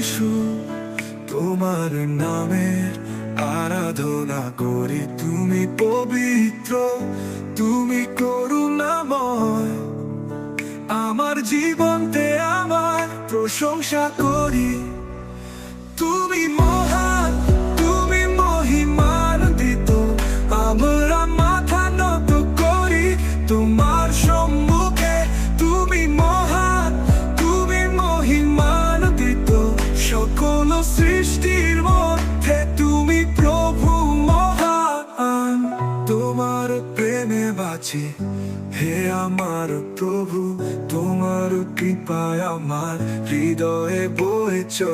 যিশু, তোমার নামের আরাধনা করি। তুমি পবিত্র, তুমি করুণাময়, আমার জীবনতে আমার প্রশংসা করি। তুমি মহান, তুমি মহিমান্বিত, আমরা মাথা নত করি তোমার সম্মুখে। তুমি মহান, তুমি মহিমান্বিত, সকল সৃষ্টির মধ্যে তুমি প্রভু মহান। তোমার প্রেমে বাঁচি হে আমার প্রভু, তোমার কৃপায় আমার হৃদয়ে বয়ে চলে।